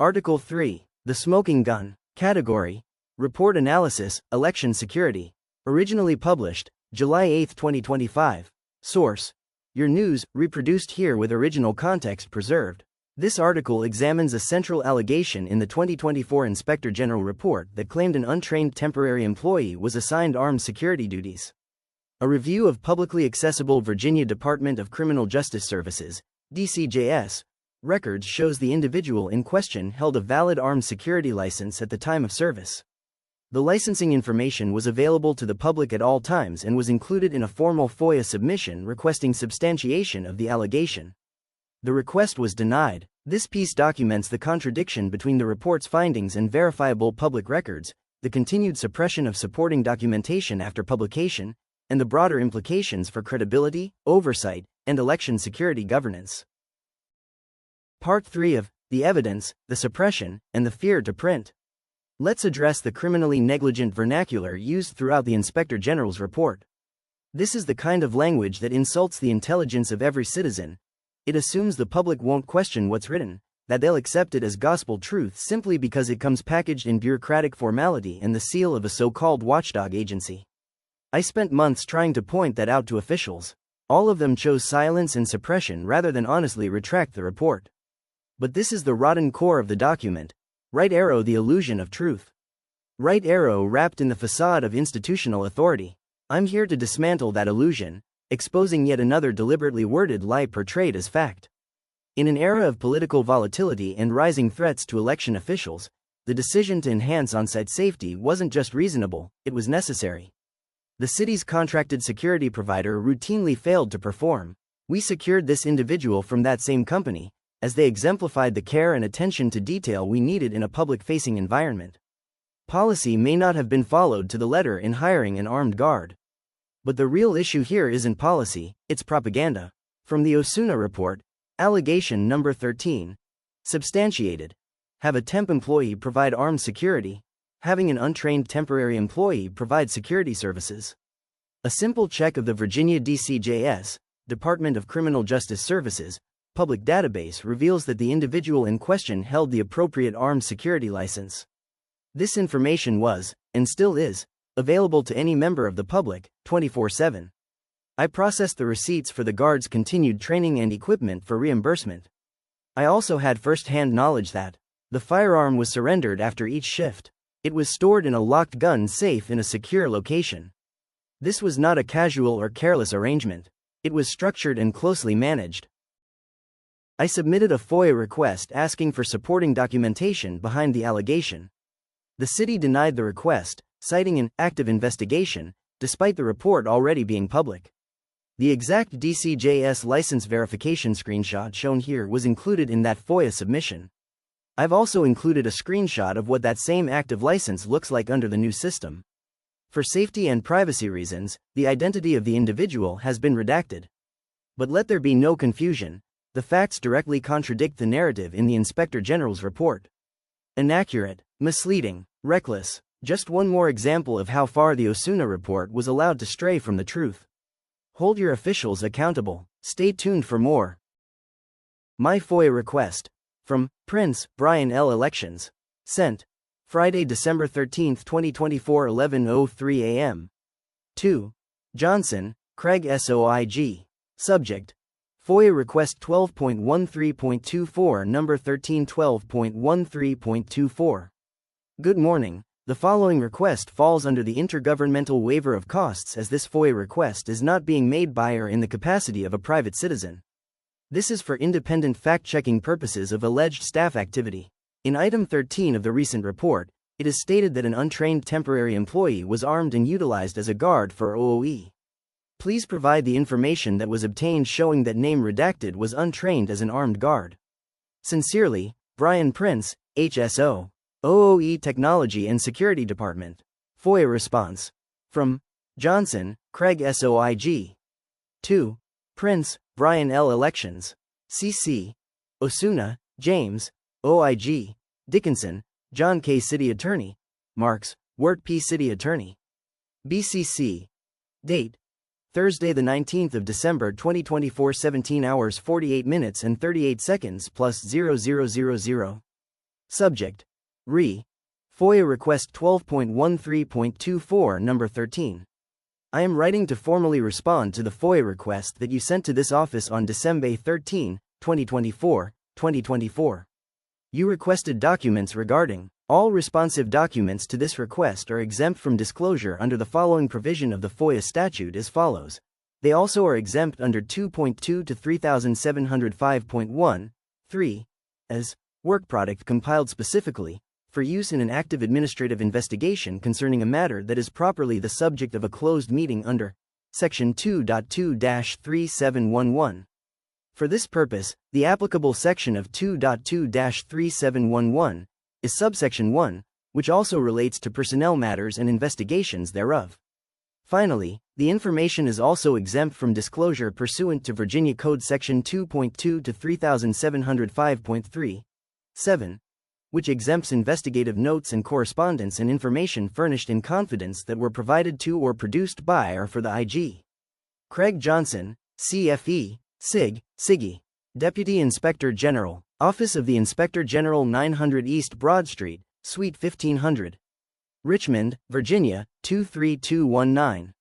Article 3. The Smoking Gun. Category: Report Analysis, Election Security. Originally published July 8, 2025. Source: YourNews, reproduced here with original context preserved. This article examines a central allegation in the 2024 Inspector General report that claimed an untrained temporary employee was assigned armed security duties. A review of publicly accessible Virginia Department of Criminal Justice Services (DCJS) records shows the individual in question held a valid armed security license at the time of service. The licensing information was available to the public at all times and was included in a formal FOIA submission requesting substantiation of the allegation. The request was denied. This piece documents the contradiction between the report's findings and verifiable public records, the continued suppression of supporting documentation after publication, and the broader implications for credibility, oversight, and election security governance. Part 3 of The Evidence, the Suppression, and the Fear to Print. Let's address the criminally negligent vernacular used throughout the Inspector General's report. This is the kind of language that insults the intelligence of every citizen. It assumes the public won't question what's written, that they'll accept it as gospel truth simply because it comes packaged in bureaucratic formality and the seal of a so-called watchdog agency. I spent months trying to point that out to officials. All of them chose silence and suppression rather than honestly retract the report. But this is the rotten core of the document. Right arrow, the illusion of truth. Right arrow wrapped in the facade of institutional authority. I'm here to dismantle that illusion, exposing yet another deliberately worded lie portrayed as fact. In an era of political volatility and rising threats to election officials, the decision to enhance on-site safety wasn't just reasonable, it was necessary. The city's contracted security provider routinely failed to perform. We secured this individual from that same company, as they exemplified the care and attention to detail we needed in a public-facing environment. Policy may not have been followed to the letter in hiring an armed guard. But the real issue here isn't policy, it's propaganda. From the Osuna report, allegation number 13. Substantiated. Have a temp employee provide armed security. Having an untrained temporary employee provide security services. A simple check of the Virginia DCJS, Department of Criminal Justice Services, public database reveals that the individual in question held the appropriate armed security license. This information was, and still is, available to any member of the public, 24/7. I processed the receipts for the guard's continued training and equipment for reimbursement. I also had first-hand knowledge that the firearm was surrendered after each shift. It was stored in a locked gun safe in a secure location. This was not a casual or careless arrangement. It was structured and closely managed. I submitted a FOIA request asking for supporting documentation behind the allegation. The city denied the request, citing an active investigation, despite the report already being public. The exact DCJS license verification screenshot shown here was included in that FOIA submission. I've also included a screenshot of what that same active license looks like under the new system. For safety and privacy reasons, the identity of the individual has been redacted. But let there be no confusion, the facts directly contradict the narrative in the Inspector General's report. Inaccurate, misleading, reckless. Just one more example of how far the Osuna report was allowed to stray from the truth. Hold your officials accountable. Stay tuned for more. My FOIA request. From Prince Brian L. Elections. Sent Friday, December 13, 2024, 11:03 a.m. 2. Johnson, Craig SOIG. Subject: FOIA Request 12.13.24, number 1312.13.24. Good morning. The following request falls under the Intergovernmental Waiver of Costs, as this FOIA request is not being made by or in the capacity of a private citizen. This is for independent fact-checking purposes of alleged staff activity. In Item 13 of the recent report, it is stated that an untrained temporary employee was armed and utilized as a guard for OOE. Please provide the information that was obtained showing that name redacted was untrained as an armed guard. Sincerely, Brian Prince, HSO. OOE Technology and Security Department. FOIA response. From Johnson, Craig SOIG. 2. Prince, Brian L. Elections. CC. Osuna, James, OIG. Dickinson, John K. City Attorney. Marks, Wirt P. City Attorney. BCC. Date: Thursday, the 19th of December 2024, 17 hours 48 minutes and 38 seconds plus 0000. Subject: Re. FOIA Request 12.13.24 Number 13. I am writing to formally respond to the FOIA request that you sent to this office on December 13, 2024. You requested documents regarding. All responsive documents to this request are exempt from disclosure under the following provision of the FOIA statute as follows. They also are exempt under 2.2 to 3705.1(3) as work product compiled specifically for use in an active administrative investigation concerning a matter that is properly the subject of a closed meeting under Section 2.2-3711. For this purpose, the applicable section of 2.2-3711 is subsection 1, which also relates to personnel matters and investigations thereof. Finally, the information is also exempt from disclosure pursuant to Virginia Code Section 2.2 to 3705.3(7), which exempts investigative notes and correspondence and information furnished in confidence that were provided to or produced by or for the IG. Craig Johnson, CFE, SIG, SIGI, Deputy Inspector General, Office of the Inspector General, 900 East Broad Street, Suite 1500, Richmond, Virginia, 23219.